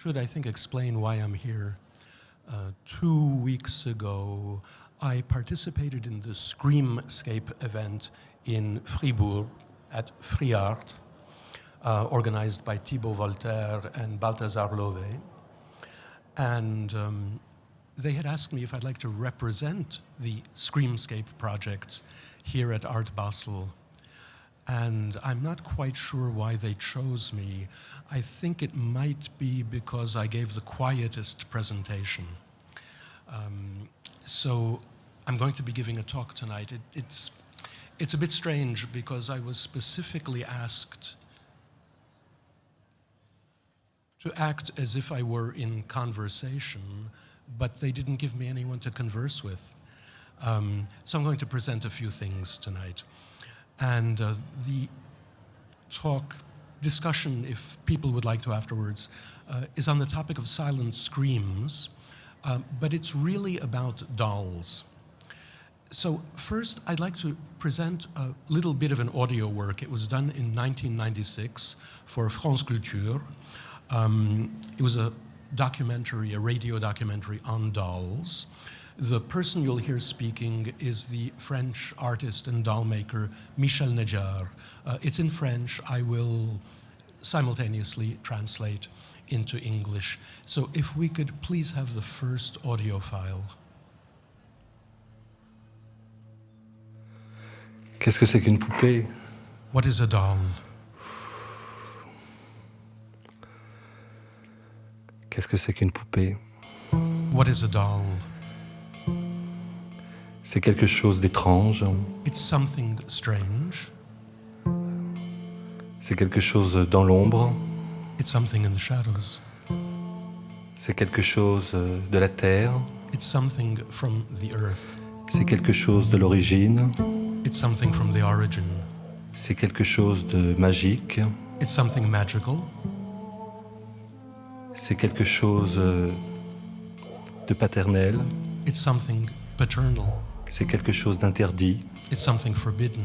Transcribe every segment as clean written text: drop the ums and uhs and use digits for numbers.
should, I think, explain why I'm here. 2 weeks ago, I participated in the Screamscape event in Fribourg at Free Art, organized by Thibaut Voltaire and Balthazar Lové. And they had asked me if I'd like to represent the Screamscape project here at Art Basel. And I'm not quite sure why they chose me. I think it might be because I gave the quietest presentation. So I'm going to be giving a talk tonight. It's a bit strange because I was specifically asked to act as if I were in conversation, but they didn't give me anyone to converse with. So I'm going to present a few things tonight. And the talk discussion, if people would like to afterwards, is on the topic of silent screams, but it's really about dolls. So first, I'd like to present a little bit of an audio work. It was done in 1996 for France Culture. It was a documentary, a radio documentary on dolls. The person you'll hear speaking is the French artist and doll maker Michel Nedjar. It's in French. I will simultaneously translate into English. So if we could please have the first audio file. Qu'est-ce que c'est qu'une poupée? What is a doll? Qu'est-ce que c'est qu'une poupée? What is a doll? C'est quelque chose d'étrange. It's something strange. C'est quelque chose dans l'ombre. It's something in the shadows. C'est quelque chose de la terre. It's something from the earth. C'est quelque chose de l'origine. It's something from the origin. C'est quelque chose de magique. It's something magical. C'est quelque chose de paternel. It's something paternal. C'est quelque chose d'interdit. It's something forbidden.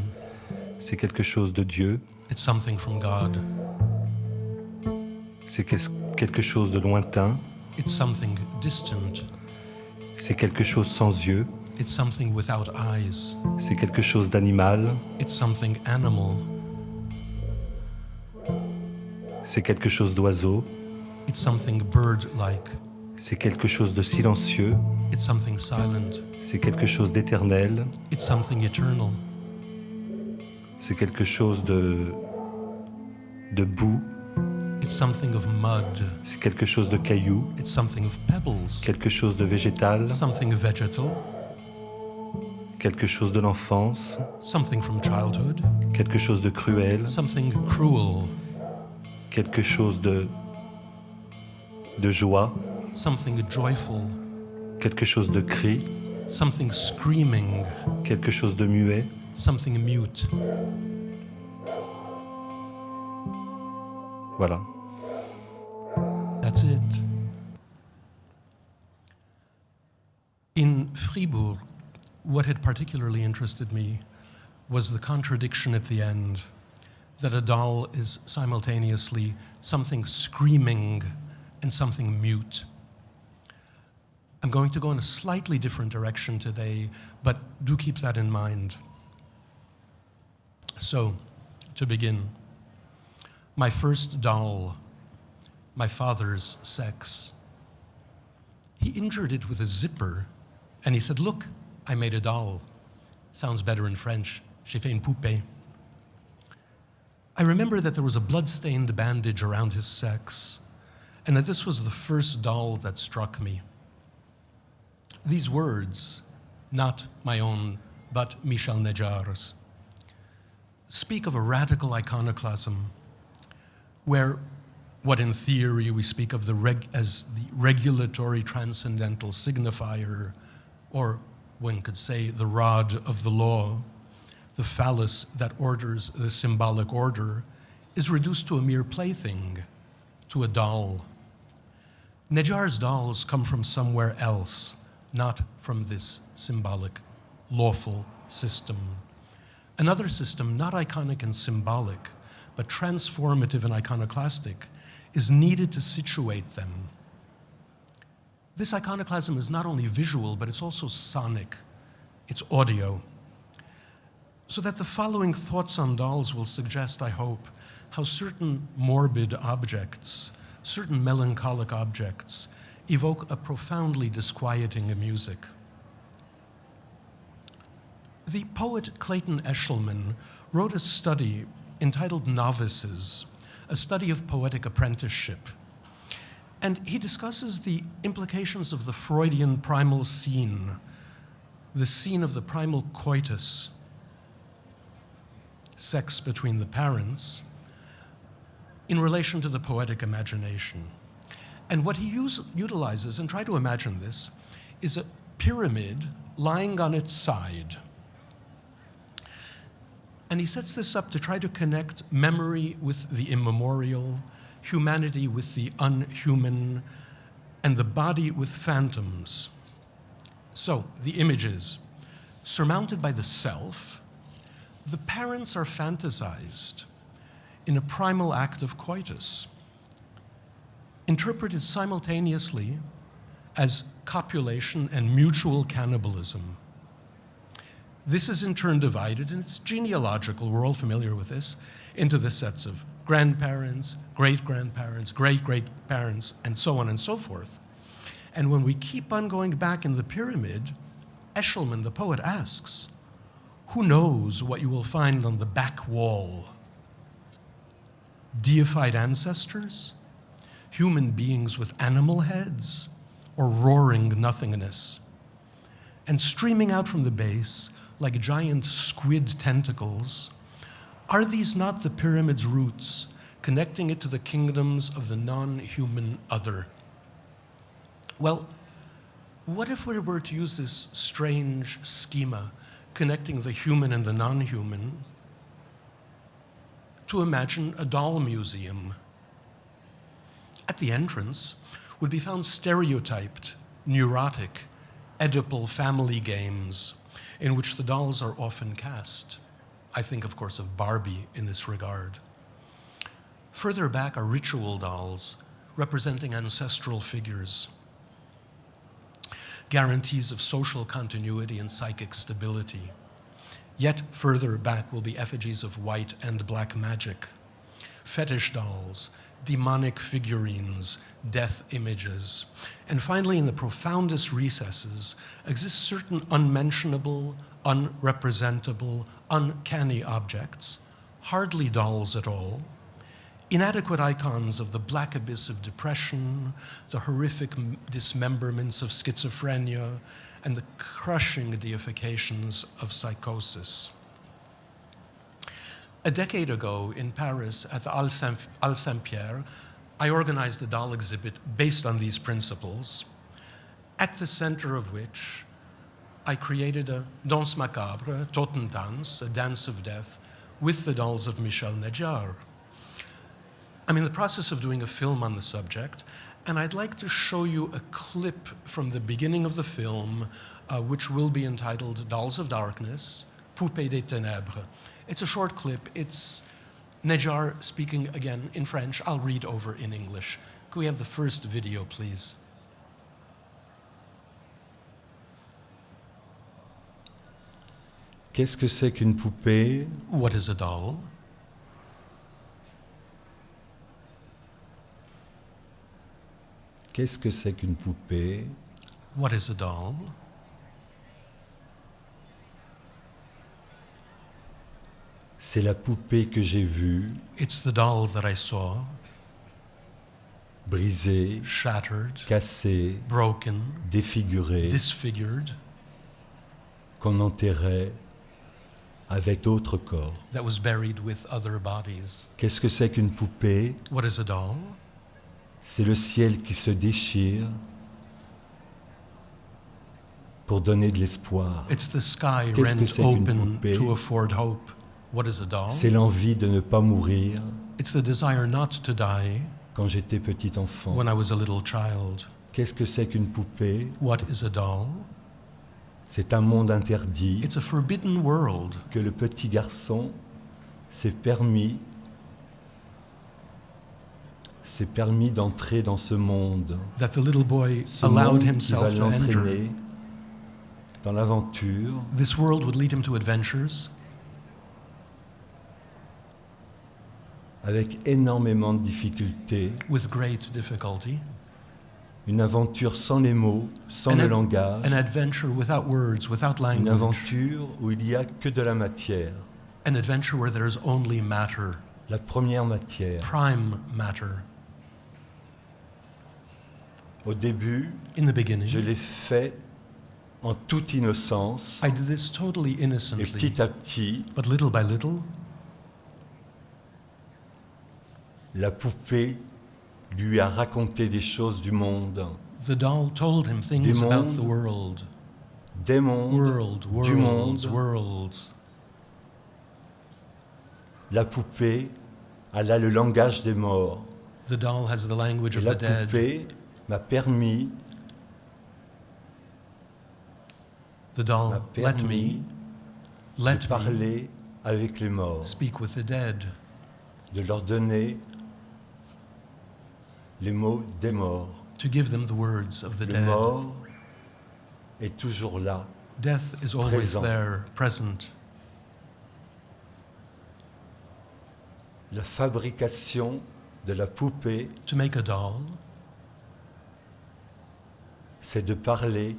C'est quelque chose de Dieu. It's something from God. C'est quelque chose de lointain. It's something distant. C'est quelque chose sans yeux. It's something without eyes. C'est quelque chose d'animal. It's something animal. C'est quelque chose d'oiseau. It's something bird-like. C'est quelque chose de silencieux. It's something silent. C'est quelque chose d'éternel. It's something eternal. C'est quelque chose de boue. It's something of mud. C'est quelque chose de caillou. It's something of pebbles. Quelque chose de végétal. Something vegetal. Quelque chose de l'enfance. Something from childhood. Quelque chose de cruel. Something cruel. Quelque chose de joie. Something joyful. Quelque chose de cri. Something screaming. Quelque chose de muet. Something mute. Voilà. That's it. In Fribourg, what had particularly interested me was the contradiction at the end, that a doll is simultaneously something screaming and something mute. I'm going to go in a slightly different direction today, but do keep that in mind. So, to begin, my first doll, my father's sex. He injured it with a zipper, and he said, "Look, I made a doll." Sounds better in French. J'ai fait une poupée. I remember that there was a blood-stained bandage around his sex, and that this was the first doll that struck me. These words, not my own, but Michel Nedjar's, speak of a radical iconoclasm, where what in theory we speak of as the regulatory transcendental signifier, or one could say the rod of the law, the phallus that orders the symbolic order, is reduced to a mere plaything, to a doll. Nedjar's dolls come from somewhere else, not from this symbolic, lawful system. Another system, not iconic and symbolic, but transformative and iconoclastic, is needed to situate them. This iconoclasm is not only visual, but it's also sonic. It's audio. So that the following thoughts on dolls will suggest, I hope, how certain morbid objects, certain melancholic objects, evoke a profoundly disquieting music. The poet Clayton Eshelman wrote a study entitled Novices, a study of poetic apprenticeship. And he discusses the implications of the Freudian primal scene, the scene of the primal coitus, sex between the parents, in relation to the poetic imagination. And what he utilizes, and try to imagine this, is a pyramid lying on its side. And he sets this up to try to connect memory with the immemorial, humanity with the unhuman, and the body with phantoms. So, the images, surmounted by the self, the parents are fantasized in a primal act of coitus, interpreted simultaneously as copulation and mutual cannibalism. This is in turn divided, and it's genealogical, we're all familiar with this, into the sets of grandparents, great-grandparents, great-great-parents, and so on and so forth. And when we keep on going back in the pyramid, Eshelman, the poet, asks, who knows what you will find on the back wall? Deified ancestors? Human beings with animal heads? Or roaring nothingness? And streaming out from the base, like giant squid tentacles, are these not the pyramid's roots, connecting it to the kingdoms of the non-human other? Well, what if we were to use this strange schema, connecting the human and the non-human, to imagine a doll museum? At the entrance would be found stereotyped, neurotic, Oedipal family games in which the dolls are often cast. I think, of course, of Barbie in this regard. Further back are ritual dolls representing ancestral figures, guarantees of social continuity and psychic stability. Yet further back will be effigies of white and black magic, fetish dolls, demonic figurines, death images. And finally, in the profoundest recesses, exist certain unmentionable, unrepresentable, uncanny objects, hardly dolls at all, inadequate icons of the black abyss of depression, the horrific dismemberments of schizophrenia, and the crushing deifications of psychosis. A decade ago in Paris at the Halles Saint-Pierre, I organized a doll exhibit based on these principles, at the center of which I created a Danse macabre, Totentanz, a dance of death, with the dolls of Michel Nedjar. I'm in the process of doing a film on the subject, and I'd like to show you a clip from the beginning of the film, which will be entitled Dolls of Darkness, Poupées des Ténèbres. It's a short clip. It's Nedjar speaking again in French. I'll read over in English. Could we have the first video, please? Qu'est-ce que c'est qu'une poupée? What is a doll? Qu'est-ce que c'est qu'une poupée? What is a doll? C'est la poupée que j'ai vue, It's the doll that I saw, brisée, shattered, cassée, broken, défigurée, disfigured, qu'on enterrait avec d'autres corps. that was buried with other bodies. Qu'est-ce que c'est qu'une poupée? What is a doll? C'est le ciel qui se déchire pour donner de l'espoir. It's the sky Qu'est-ce que rent c'est qu'une open poupée? to afford hope. What is a doll? C'est l'envie de ne pas mourir It's the desire not to die quand j'étais petit enfant. when I was a little child. Qu'est-ce que c'est qu'une poupée? What is a doll? C'est un monde interdit It's a forbidden world que le petit garçon s'est permis s'est permis d'entrer dans ce monde. that the little boy Ce allowed monde qui va himself to enter. l'entraîner dans l'aventure, This world would lead him to adventures avec énormément de difficultés. with great difficulty, Une aventure sans les mots, sans le langage. an adventure without words, without Une language, aventure où il n'y a que de la matière. an adventure where there's only matter, La première matière. prime matter. Au début, In the beginning, je l'ai fait en toute innocence. I did this totally Et innocently, petit à petit, but little by little, la poupée lui a raconté des choses du monde. the doll told him things Des about mondes, the world. Des mondes, World, du worlds, monde. worlds. La poupée, elle a le langage des morts. The doll has the language Et of la the dead. poupée m'a permis, The doll m'a let permis me de parler avec les morts, speak with the dead, de leur donner les mots des morts. to give them the words of the Le dead. mort est toujours là. Death is always Présent. there, present. La fabrication de la poupée, To make a doll c'est de parler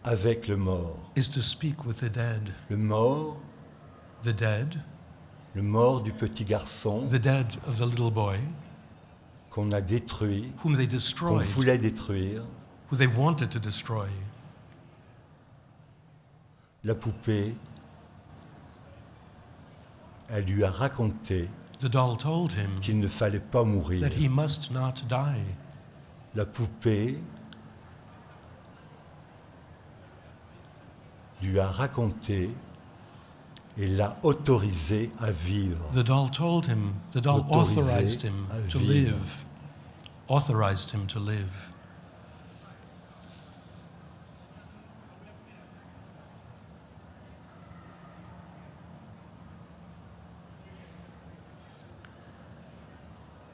avec le mort. is to speak with the dead. Le mort, The dead, le mort du petit garçon the dead of the little boy, qu'on a détruit, whom they qu'on destroyed, voulait détruire. who they wanted to destroy. La poupée, elle lui a raconté The doll told him qu'il ne fallait pas mourir. that he must not die. La poupée lui a raconté et l'a autorisé à vivre. The doll told him, the doll Autorisé authorized him à to vivre. live. Authorized him to live.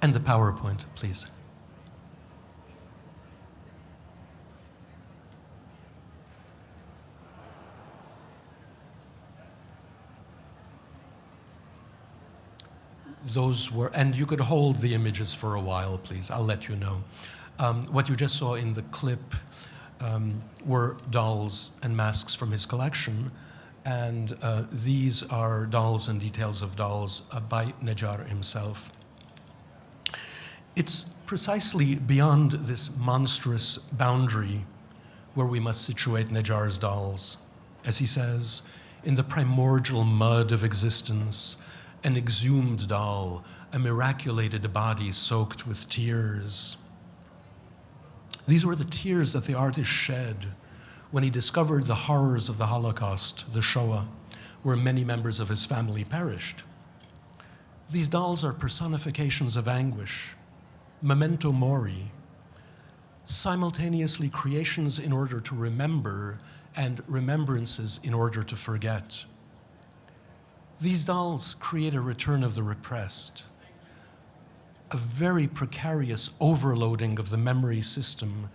And the PowerPoint, please. Those were, and you could hold the images for a while, please. I'll let you know. What you just saw in the clip were dolls and masks from his collection, and these are dolls and details of dolls by Nedjar himself. It's precisely beyond this monstrous boundary where we must situate Nedjar's dolls. As he says, in the primordial mud of existence, an exhumed doll, a miraculated body soaked with tears. These were the tears that the artist shed when he discovered the horrors of the Holocaust, the Shoah, where many members of his family perished. These dolls are personifications of anguish, memento mori, simultaneously creations in order to remember and remembrances in order to forget. These dolls create a return of the repressed, a very precarious overloading of the memory system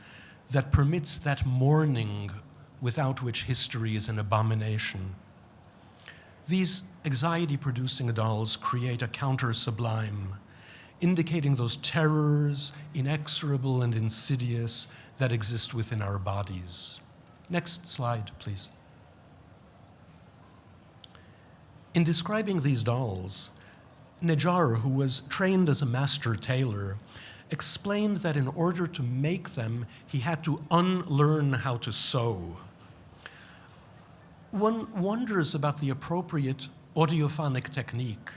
that permits that mourning without which history is an abomination. These anxiety-producing dolls create a counter-sublime, indicating those terrors, inexorable and insidious, that exist within our bodies. Next slide, please. In describing these dolls, Nedjar, who was trained as a master tailor, explained that in order to make them, he had to unlearn how to sew. One wonders about the appropriate audiophonic technique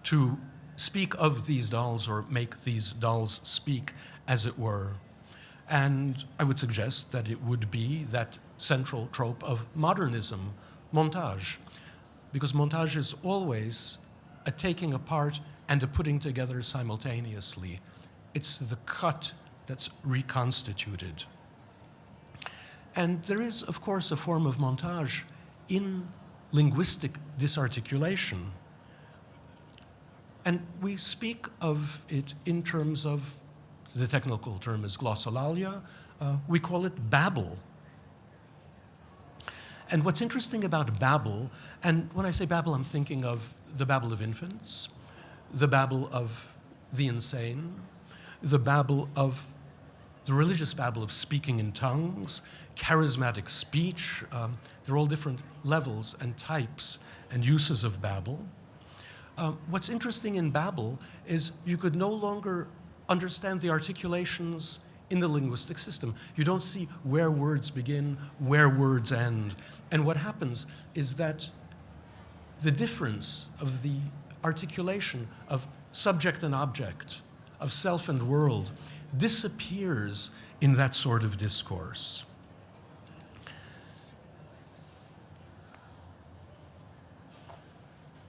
to speak of these dolls or make these dolls speak, as it were. And I would suggest that it would be that central trope of modernism, montage, because montage is always a taking apart and a putting together simultaneously. It's the cut that's reconstituted. And there is, of course, a form of montage in linguistic disarticulation. And we speak of it in terms of, the technical term is glossolalia, we call it babble. And what's interesting about babble, and when I say babble, I'm thinking of the babble of infants, the babble of the insane, the babble of the religious babble of speaking in tongues, charismatic speech. They're all different levels and types and uses of babble. What's interesting in babble is you could no longer understand the articulations in the linguistic system. You don't see where words begin, where words end. And what happens is that the difference of the articulation of subject and object, of self and world, disappears in that sort of discourse.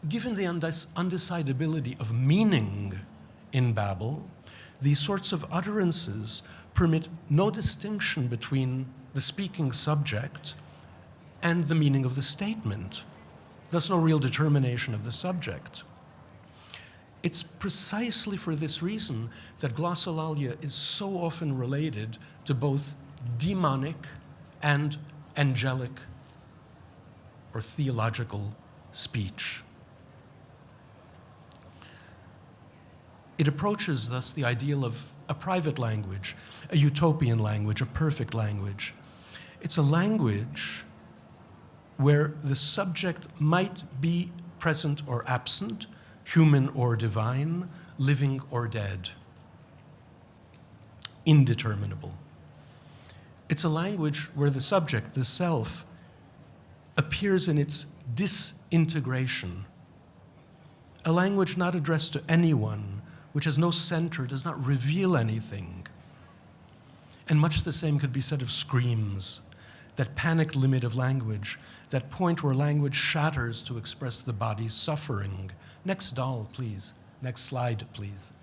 Given the undecidability of meaning in babble, these sorts of utterances permit no distinction between the speaking subject and the meaning of the statement. Thus, no real determination of the subject. It's precisely for this reason that glossolalia is so often related to both demonic and angelic or theological speech. It approaches thus the ideal of a private language, a utopian language, a perfect language. It's a language where the subject might be present or absent, human or divine, living or dead, indeterminable. It's a language where the subject, the self, appears in its disintegration. A language not addressed to anyone, which has no center, does not reveal anything. And much the same could be said of screams, that panicked limit of language, that point where language shatters to express the body's suffering. Next doll, please. Next slide, please.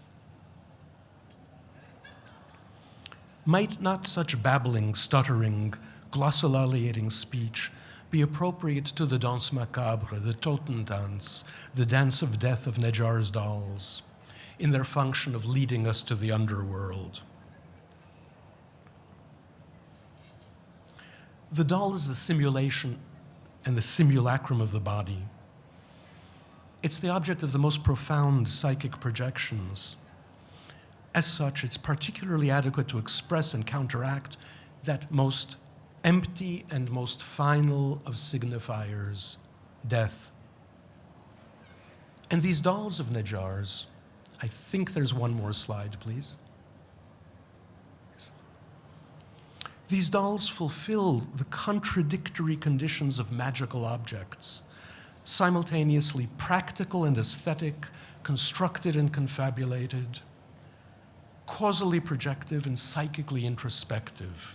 Might not such babbling, stuttering, glossolaliating speech be appropriate to the Danse macabre, the Totentanz, the dance of death of Nedjar's dolls, in their function of leading us to the underworld? The doll is the simulation and the simulacrum of the body. It's the object of the most profound psychic projections. As such, it's particularly adequate to express and counteract that most empty and most final of signifiers, death. And these dolls of Nedjar's, I think there's one more slide, please. These dolls fulfill the contradictory conditions of magical objects, simultaneously practical and aesthetic, constructed and confabulated, causally projective and psychically introspective.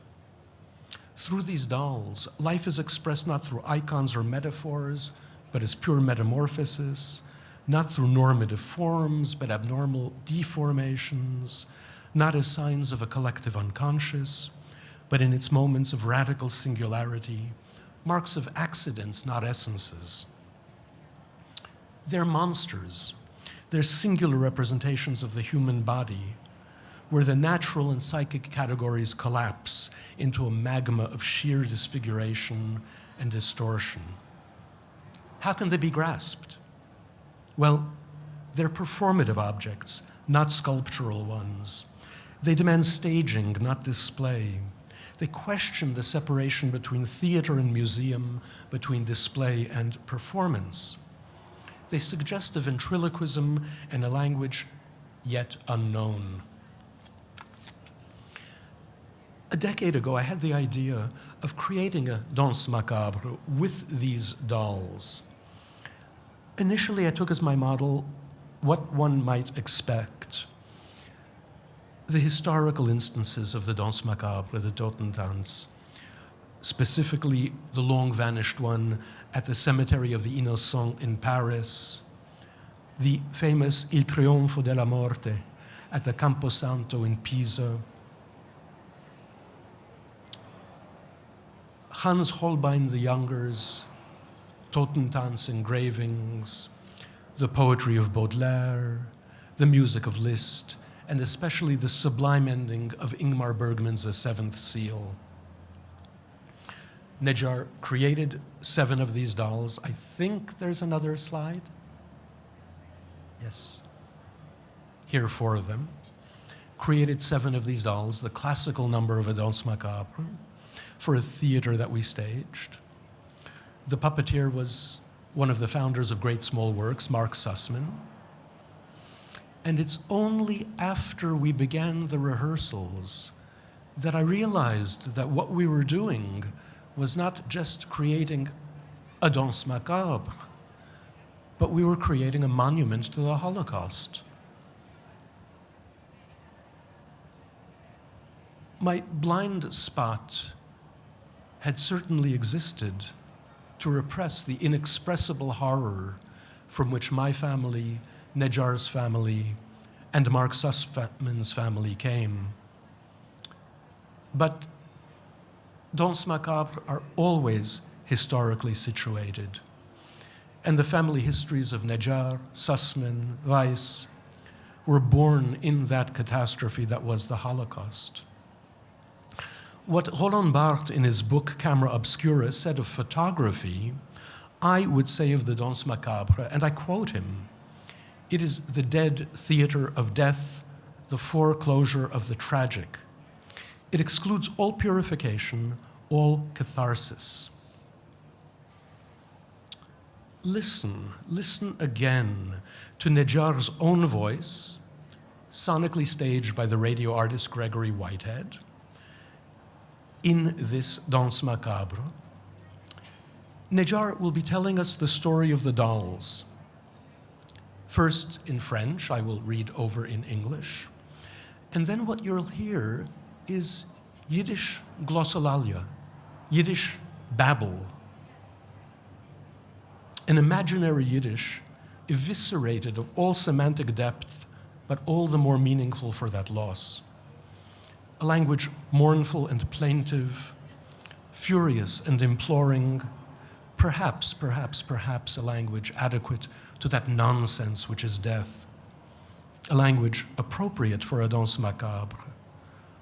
Through these dolls, life is expressed not through icons or metaphors, but as pure metamorphosis, not through normative forms, but abnormal deformations, not as signs of a collective unconscious, but in its moments of radical singularity, marks of accidents, not essences. They're monsters. They're singular representations of the human body, where the natural and psychic categories collapse into a magma of sheer disfiguration and distortion. How can they be grasped? Well, they're performative objects, not sculptural ones. They demand staging, not display. They question the separation between theater and museum, between display and performance. They suggest a ventriloquism and a language yet unknown. A decade ago, I had the idea of creating a danse macabre with these dolls. Initially, I took as my model what one might expect. The historical instances of the danse macabre, the Totentanz, specifically the long-vanished one at the Cemetery of the Innocents in Paris, the famous Il Trionfo della Morte at the Camposanto in Pisa, Hans Holbein the Younger's Totentanz engravings, the poetry of Baudelaire, the music of Liszt, and especially the sublime ending of Ingmar Bergman's The Seventh Seal. Nedjar created 7 of these dolls. I think there's another slide. Yes. Here are 4 of them. Created 7 of these dolls, the classical number of a Danse macabre, for a theater that we staged. The puppeteer was one of the founders of Great Small Works, Mark Sussman. And it's only after we began the rehearsals that I realized that what we were doing was not just creating a Danse macabre, but we were creating a monument to the Holocaust. My blind spot had certainly existed to repress the inexpressible horror from which my family, Nedjar's family, and Mark Sussman's family came. But Danse macabre are always historically situated, and the family histories of Nedjar, Sussman, Weiss were born in that catastrophe that was the Holocaust. What Roland Barthes in his book Camera Obscura said of photography, I would say of the Danse macabre, and I quote him, "It is the dead theater of death, the foreclosure of the tragic. It excludes all purification, all catharsis." Listen again to Nedjar's own voice, sonically staged by the radio artist Gregory Whitehead, in this Danse macabre. Nedjar will be telling us the story of the dolls. First in French, I will read over in English. And then what you'll hear is Yiddish glossolalia, Yiddish babble. An imaginary Yiddish eviscerated of all semantic depth, but all the more meaningful for that loss. A language mournful and plaintive, furious and imploring, perhaps a language adequate to that nonsense which is death. A language appropriate for a Danse macabre,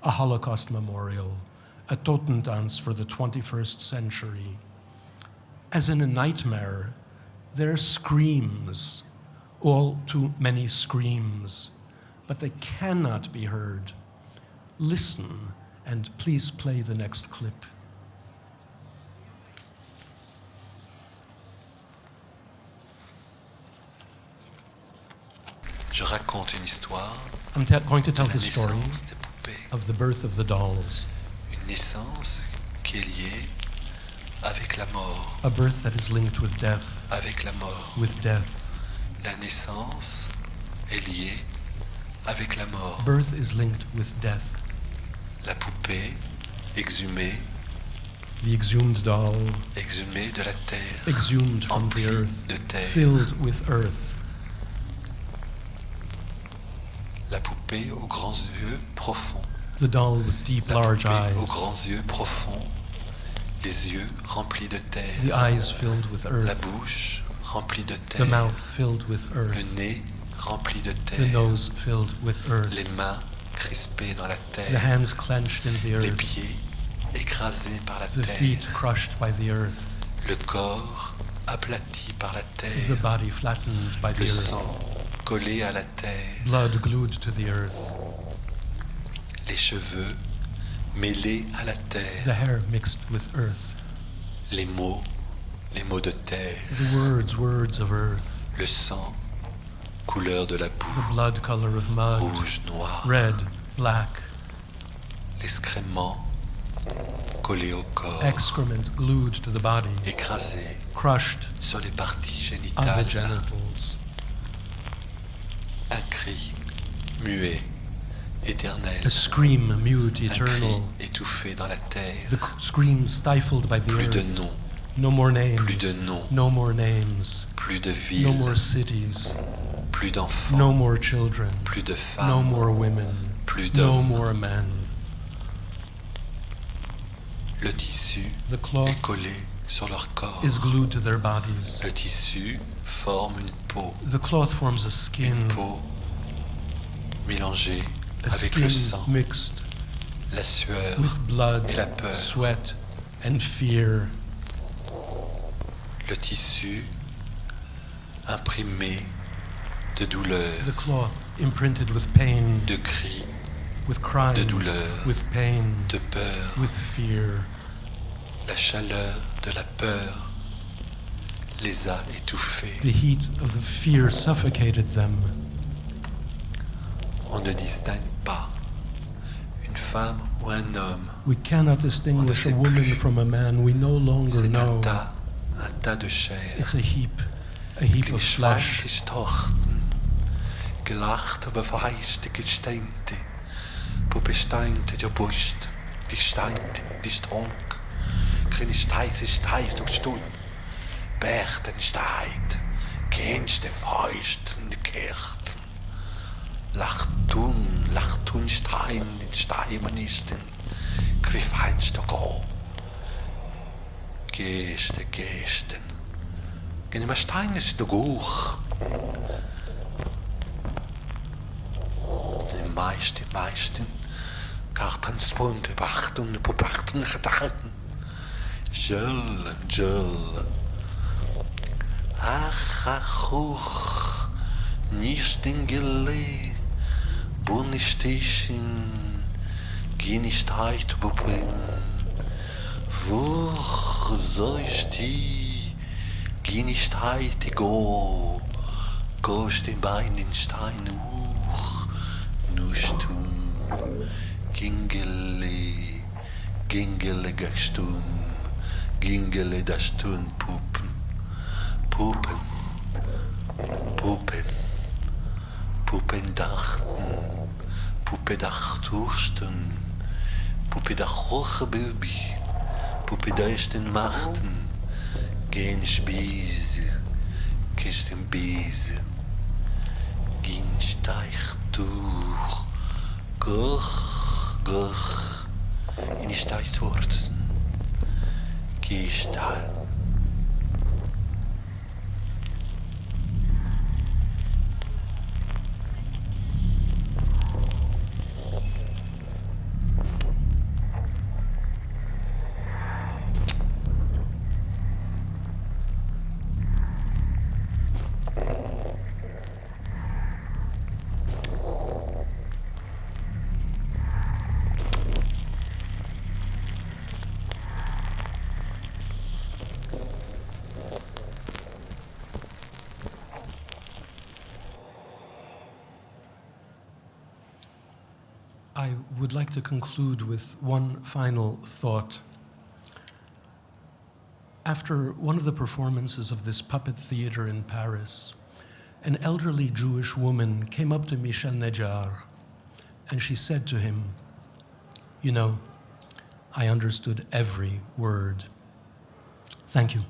a Holocaust memorial, a Totentanz for the 21st century. As in a nightmare, there are screams, all too many screams, but they cannot be heard. Listen, and please play the next clip. Je raconte une histoire. I'm going to tell the story des poupées. of the birth of the dolls. Une naissance qui est liée avec la mort. A birth that is linked with death. Avec la mort. With death. La naissance est liée avec la mort. Birth is linked with death. La poupée exhumée. The exhumed doll. Exhumée de la terre. Exhumed from the earth. De terre. Filled with earth. La poupée aux grands yeux profonds. The doll with deep, La large poupée aux eyes. grands yeux profonds. Les yeux remplis de terre. The eyes filled with La earth. bouche remplie de The terre. mouth filled with Le earth. nez rempli de The terre. nose filled with earth. Les mains crispées dans la The terre. hands clenched in the Les earth. pieds écrasés par la The terre. feet crushed by the earth. Le corps aplati par la The terre. body flattened by the Le earth. sang collé à la terre. Blood glued to the earth. Les cheveux mêlés à la The terre. hair mixed with earth. Les mots de terre. The words of earth. Le sang, couleur de la boue. The blood color of mud. Rouge, noir. Red, black. L'excrément collé au corps. Excrement glued to the body. Écrasé Crushed sur les parties on the génitales. genitals. Un cri muet, éternel. A scream mute, Un cri eternal. étouffé dans la terre. The scream stifled by the Plus de earth. noms, No more names. plus de noms, No more names. plus de No villes, more cities. plus d'enfants, No more children. plus de No femmes, more women. plus No d'hommes. more men. Le tissu The est cloth collé sur leur corps. is glued to their bodies. Le tissu forme une peau. The cloth forms a skin, Une peau mélangée a avec le skin sang, mixed la sueur with blood, et la peur. sweat, and fear. Le tissu imprimé de douleur, The cloth imprinted with pain, de cris, with crimes, de douleur, with pain, de peur. with fear. La chaleur de la peur les a étouffés. The heat of the fear suffocated them. On ne distingue pas une femme ou un homme. We cannot distinguish a woman from a man. We no longer C'est know. un tas de chair. It's a heap of flesh. Geschweißt ist tochten, gelacht aber verheißte gesteinte, wo besteinte der Brust, gesteinte, die Stronk, keine Steit und Stund, Berchten steit, kennste Fäusten, die Kerzen, Lachtun Stein, in Steinmanisten, Griffeinste Go, Gesten, Gehen wir Stein ist der Guch. Die meisten, Kartenspunde, Bachten, Pupachten, Gedachten. Jell. Ach, hoch, nicht in Gele, Bunistischen, Ginistheit, Bubin, Wuch, so ist die. Ginistheit, Ghost in Beinen, Stein, Nustum, Gingele Gastun, Gingele das Tun, Puppen dachten, Puppe dachtursten, Puppe dach hoche Baby, Puppe deusten machten, Geen Spieße, Kisten Biese, Gin steigt durch, Goch, in die steigt worden, Gestalt. I would like to conclude with one final thought. After one of the performances of this puppet theater in Paris, an elderly Jewish woman came up to Michel Nedjar and she said to him, "You know, I understood every word." Thank you.